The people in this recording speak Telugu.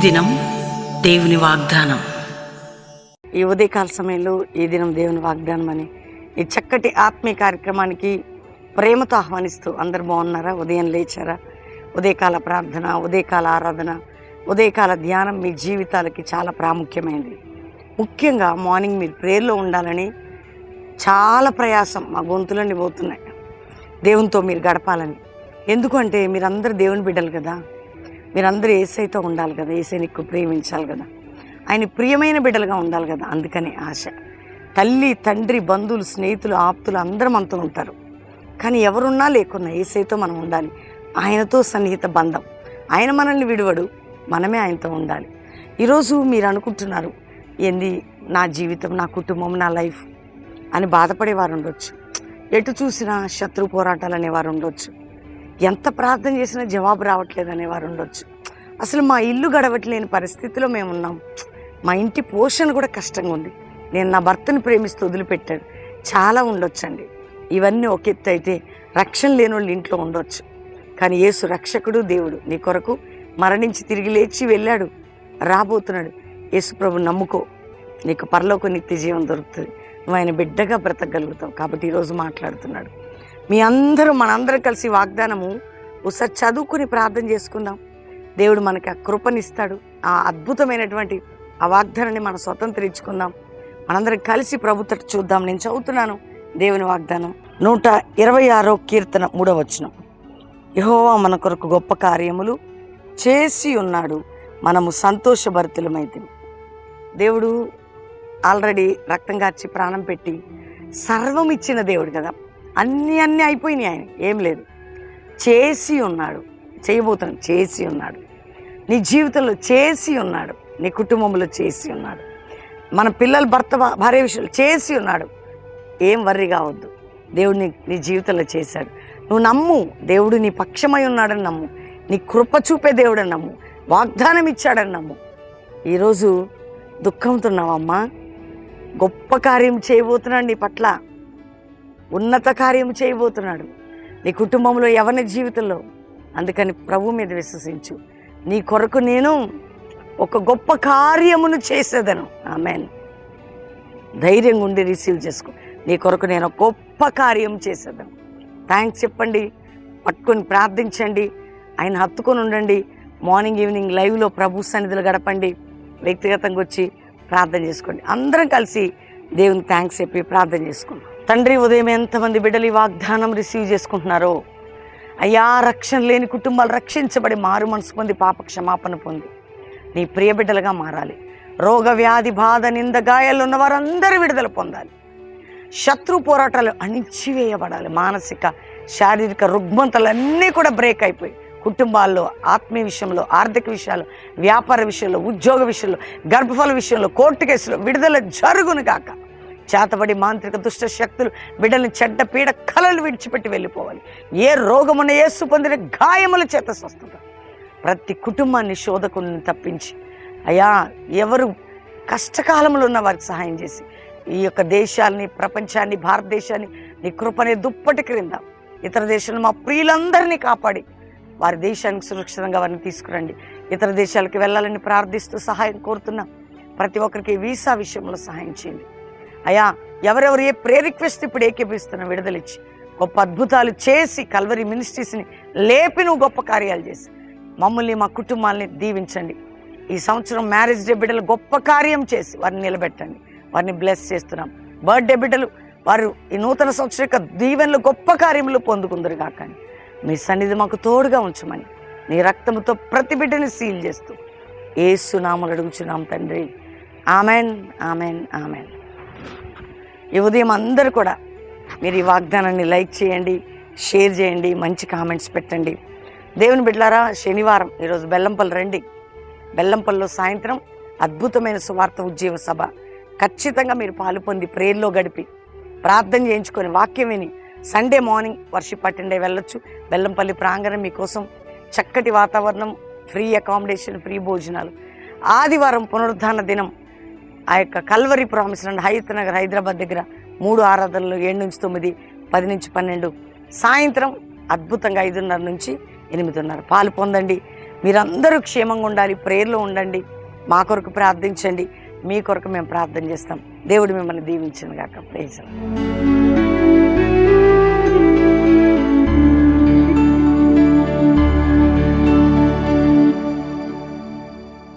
దినం దేవుని వాగ్దానం. ఈ ఉదయకాల సమయంలో ఈ దినం దేవుని వాగ్దానం అని ఈ చక్కటి ఆత్మీయ కార్యక్రమానికి ప్రేమతో ఆహ్వానిస్తూ అందరు బాగున్నారా? ఉదయం లేచారా? ఉదయకాల ప్రార్థన, ఉదయకాల ఆరాధన, ఉదయకాల ధ్యానం మీ జీవితాలకి చాలా ప్రాముఖ్యమైనది. ముఖ్యంగా మార్నింగ్ మీరు ప్రేయర్లో ఉండాలని చాలా ప్రయాసం మా గొంతులన్నీ పోతున్నాయి. దేవునితో మీరు గడపాలని. ఎందుకంటే మీరందరూ దేవుని బిడ్డలు కదా, మీరందరూ యేసయ్యతో ఉండాలి కదా, యేసయ్యని ఎక్కువ ప్రేమించాలి కదా, ఆయన ప్రియమైన బిడ్డలుగా ఉండాలి కదా. అందుకని ఆశ. తల్లి, తండ్రి, బంధువులు, స్నేహితులు, ఆప్తులు అందరూ మనతో ఉంటారు. కానీ ఎవరున్నా లేకున్నా యేసయ్యతో మనం ఉండాలి. ఆయనతో సన్నిహిత బంధం. ఆయన మనల్ని విడువడు, మనమే ఆయనతో ఉండాలి. ఈరోజు మీరు అనుకుంటున్నారు, ఏంది నా జీవితం, నా కుటుంబం, నా లైఫ్ అని బాధపడేవారు ఉండొచ్చు. ఎటు చూసినా శత్రు పోరాటాలు అనేవారు ఉండొచ్చు. ఎంత ప్రార్థన చేసినా జవాబు రావట్లేదు అనేవారు ఉండొచ్చు. అసలు మా ఇల్లు గడవట్లేని పరిస్థితిలో మేము ఉన్నాం. మా ఇంటి పోషణ కూడా కష్టంగా ఉంది. నేను నా భర్తను ప్రేమిస్తూ వదిలిపెట్టాను. చాలా ఉండొచ్చండి. ఇవన్నీ ఒక ఎత్తు అయితే రక్షణ లేని వాళ్ళు ఇంట్లో ఉండొచ్చు. కానీ యేసు రక్షకుడు, దేవుడు నీ కొరకు మరణించి తిరిగి లేచి వెళ్ళాడు, రాబోతున్నాడు. యేసు ప్రభు నమ్ముకో, నీకు పరలోక నిత్య జీవం దొరుకుతుంది. నువ్వు ఆయన బిడ్డగా బ్రతకగలుగుతావు. కాబట్టి ఈరోజు మాట్లాడుతున్నాడు. మనందరం కలిసి వాగ్దానము ఒకసారి చదువుకుని ప్రార్థన చేసుకుందాం. దేవుడు మనకి ఆ కృపనిస్తాడు. ఆ అద్భుతమైనటువంటి ఆ వాగ్దానాన్ని మనం స్వతంత్రించుకుందాం. మనందరం కలిసి ప్రభుత్వం చూద్దాం. నేను చదువుతున్నాను దేవుని వాగ్దానం. 126వ కీర్తన 3వ వచనం. యెహోవా మన కొరకు గొప్ప కార్యములు చేసి ఉన్నాడు, మనము సంతోషభరితులమైతే. దేవుడు ఆల్రెడీ రక్తం కార్చి ప్రాణం పెట్టి సర్వం ఇచ్చిన దేవుడు కదా. అన్నీ అయిపోయినాయి. ఆయన ఏం లేదు, చేసి ఉన్నాడు, చేయబోతున్నాడు, చేసి ఉన్నాడు. నీ జీవితంలో చేసి ఉన్నాడు, నీ కుటుంబంలో చేసి ఉన్నాడు, మన పిల్లల భార్య విషయంలో చేసి ఉన్నాడు. ఏం వర్రీ కావద్దు, దేవుడు నీ జీవితంలో చేశాడు. నువ్వు నమ్ము, దేవుడు నీ పక్షమై ఉన్నాడని నమ్ము, నీ కృప చూపే దేవుడని నమ్ము, వాగ్దానం ఇచ్చాడని నమ్ము. ఈరోజు దుఃఖంతో ఉన్నావమ్మా, గొప్ప కార్యం చేయబోతున్నాడు నీ పట్ల, ఉన్నత కార్యం చేయబోతున్నాడు నీ కుటుంబంలో, ఎవరి జీవితంలో. అందుకని ప్రభు మీద విశ్వసించు. నీ కొరకు నేను ఒక గొప్ప కార్యమును చేసేదను. ఆమేన్. ధైర్యంగా ఉండి రిసీవ్ చేసుకో. నీ కొరకు నేను ఒక గొప్ప కార్యం చేసేదను. థ్యాంక్స్ చెప్పండి, పట్టుకొని ప్రార్థించండి, ఆయన హత్తుకొని ఉండండి. మార్నింగ్ ఈవినింగ్ లైవ్లో ప్రభు సన్నిధిలో గడపండి. వ్యక్తిగతంగా వచ్చి ప్రార్థన చేసుకోండి. అందరం కలిసి దేవునికి థ్యాంక్స్ చెప్పి ప్రార్థన చేసుకుంటాం. తండ్రి, ఉదయం ఎంతమంది బిడ్డలు ఈ వాగ్దానం రిసీవ్ చేసుకుంటున్నారో అయ్యా, రక్షణ లేని కుటుంబాలు రక్షించబడి మారు మనసు పొంది పాప క్షమాపణ పొంది నీ ప్రియ బిడ్డలుగా మారాలి. రోగ వ్యాధి బాధ నింద గాయాలు ఉన్న వారందరూ విడుదల పొందాలి. శత్రు పోరాటాలు అణిచివేయబడాలి. మానసిక శారీరక రుగ్మతలన్నీ కూడా బ్రేక్ అయిపోయి కుటుంబాల్లో, ఆత్మీయ విషయంలో, ఆర్థిక విషయాలు, వ్యాపార విషయంలో, ఉద్యోగ విషయంలో, గర్భఫల విషయంలో, కోర్టు కేసులో విడుదల జరుగును గాక. చేతబడి మాంత్రిక దుష్ట శక్తులు బిడ్డల్ని చెడ్డ పీడ కలలు విడిచిపెట్టి వెళ్ళిపోవాలి. ఏ రోగమున్న యేసు పొందిన గాయముల చేత స్వస్థత. ప్రతి కుటుంబాన్ని శోధకుని తప్పించి అయ్యా, ఎవరు కష్టకాలంలో ఉన్న వారికి సహాయం చేసి ఈ యొక్క దేశాన్ని, ప్రపంచాన్ని, భారతదేశాన్ని నీ కృపనే దుప్పటి క్రింద ఇతర దేశాలను మా ప్రియులందరినీ కాపాడి వారి దేశానికి సురక్షితంగా వారిని తీసుకురండి. ఇతర దేశాలకు వెళ్ళాలని ప్రార్థిస్తూ సహాయం కోరుతున్నాం. ప్రతి ఒక్కరికి వీసా విషయంలో సహాయం చేయండి అయ్యా. ఎవరెవరు ఏ ప్రేయర్ రిక్వెస్ట్ ఇప్పుడు ఏకీపిస్తున్నా విడుదలిచ్చి గొప్ప అద్భుతాలు చేసి కల్వరి మినిస్ట్రీస్ని లేపి నువ్వు గొప్ప కార్యాలు చేసి మమ్మల్ని, మా కుటుంబాలని దీవించండి. ఈ సంవత్సరం మ్యారేజ్ డే బిడ్డలు గొప్ప కార్యం చేసి వారిని నిలబెట్టండి. వారిని బ్లెస్ చేస్తున్నాం. బర్త్డే బిడ్డలు వారు ఈ నూతన సంవత్సరం యొక్క దీవెనలు గొప్ప కార్యములు పొందుకుందరు కాక మీ సన్నిధి మాకు తోడుగా ఉంచమని నీ రక్తముతో ప్రతి బిడ్డని సీల్ చేస్తూ యేసు నామములో అడుగుచున్నాం తండ్రి. Amen, amen, amen. ఈ ఉదయం అందరూ కూడా మీరు ఈ వాగ్దానాన్ని లైక్ చేయండి, షేర్ చేయండి, మంచి కామెంట్స్ పెట్టండి. దేవుని బిడ్డలారా, శనివారం ఈరోజు బెల్లంపల్లి రండి. బెల్లంపల్లిలో సాయంత్రం అద్భుతమైన సువార్త ఉజ్జీవ సభ. ఖచ్చితంగా మీరు పాలు పొంది ప్రేయర్లో గడిపి ప్రార్థన చేయించుకొని వాక్యం విని సండే మార్నింగ్ వర్షిప్ అటెండ్ అయ్యి వెళ్ళొచ్చు. బెల్లంపల్లి ప్రాంగణం మీకోసం చక్కటి వాతావరణం, ఫ్రీ అకామిడేషన్, ఫ్రీ భోజనాలు. ఆదివారం పునరుద్ధాన దినం ఆ యొక్క Calvary promise and Hayath Nagar Hyderabad దగ్గర 3 ఆరాధనలు 7 నుంచి 9, 10 నుంచి 12. సాయంత్రం అద్భుతంగా 5:30 నుంచి 8:30 పాలు పొందండి. మీరందరూ క్షేమంగా ఉండాలి, ప్రేయర్లో ఉండండి, మా కొరకు ప్రార్థించండి, మీ కొరకు మేము ప్రార్థన చేస్తాం. దేవుడు మిమ్మల్ని దీవించును గాక. ప్రైజ్.